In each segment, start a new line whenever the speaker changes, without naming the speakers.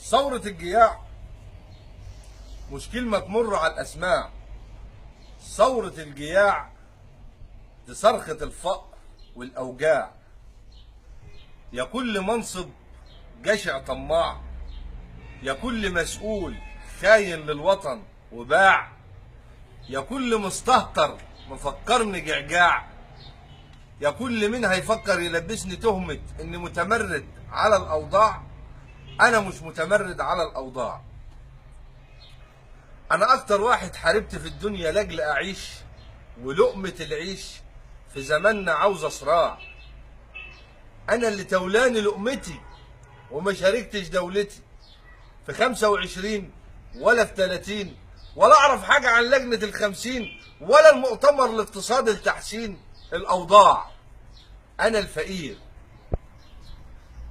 ثورة الجياع مش كلمة تمر على الأسماع. ثورة الجياع دي صرخة الفقر والأوجاع. يا كل منصب جشع طماع، يا كل مسؤول خاين للوطن وباع، يا كل مستهتر مفكرني جعجاع، يا كل من هيفكر يلبسني تهمة اني متمرد على الأوضاع. أنا مش متمرد على الأوضاع، أنا أكتر واحد حاربت في الدنيا لأجل أعيش، ولقمة العيش في زماننا عاوزة صراع. أنا اللي تولاني لقمتي وما شاركتش دولتي في 25 ولا في 30، ولا أعرف حاجة عن لجنة ال50 ولا المؤتمر الاقتصادي لتحسين الأوضاع. أنا الفقير،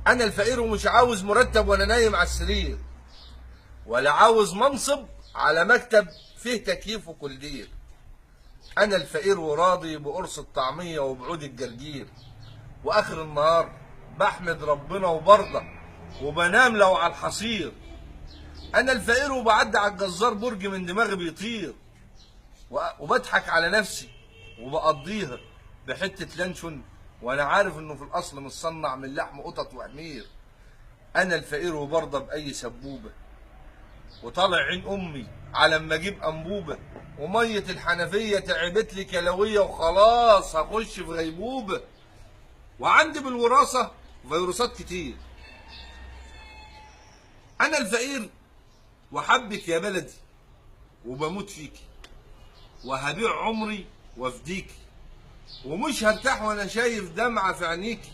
أنا الفقير ومش عاوز مرتب وأنا نايم على السرير، ولا عاوز منصب على مكتب فيه تكييف وكولدير. أنا الفقير وراضي بقرص الطعمية وبعود الجرجير، وآخر النهار بحمد ربنا وبرضى وبنام لو على الحصير. أنا الفقير وبعدي على الجزار برج من دماغي بيطير، وبضحك على نفسي وبقضيها بحتة لانشون وأنا عارف إنه في الأصل متصنع من لحم قطط وحمير. أنا الفقير وبرضى بأي سبوبة، وطالع عين امي على اما اجيب انبوبه، وميه الحنفيه تعبت لي كلويه وخلاص هخش في غيبوبه. وعندي بالوراثه فيروسات كتير. انا الفقير وحبك يا بلدي وبموت فيكي، وهبيع عمري وافديكي، ومش هرتاح وانا شايف دمعه في عينيكي،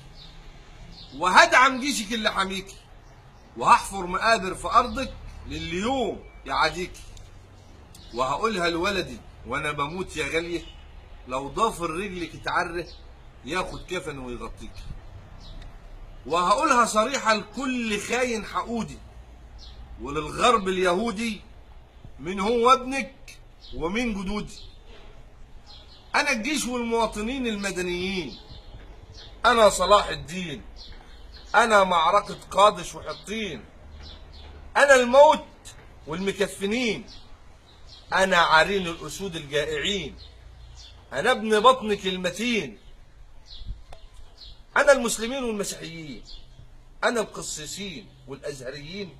وهدعم جيشك اللي حميكي، وهحفر مقابر في ارضك لليوم يعاديكي، وهقولها لولدي وانا بموت يا غاليه، لو ضافر رجلك اتعره ياخد كفن ويغطيكي. وهقولها صريحه لكل خاين حقودي وللغرب اليهودي، من هو ابنك ومن جدودي. انا الجيش والمواطنين المدنيين، انا صلاح الدين، انا معركه قادش وحطين، انا الموت والمكفنين، انا عرين الاسود الجائعين، انا ابن بطنك المتين. انا المسلمين والمسيحيين، انا القسيسين والازهريين،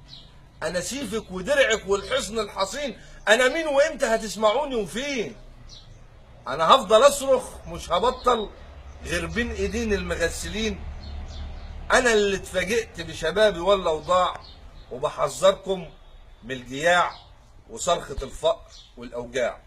انا سيفك ودرعك والحصن الحصين. انا مين وامتى هتسمعوني وفين؟ انا هفضل اصرخ مش هبطل غير بين ايدين المغسلين. انا اللي اتفاجئت بشبابي ولا وضاع، وبحذركم من الجياع وصرخة الفقر والأوجاع.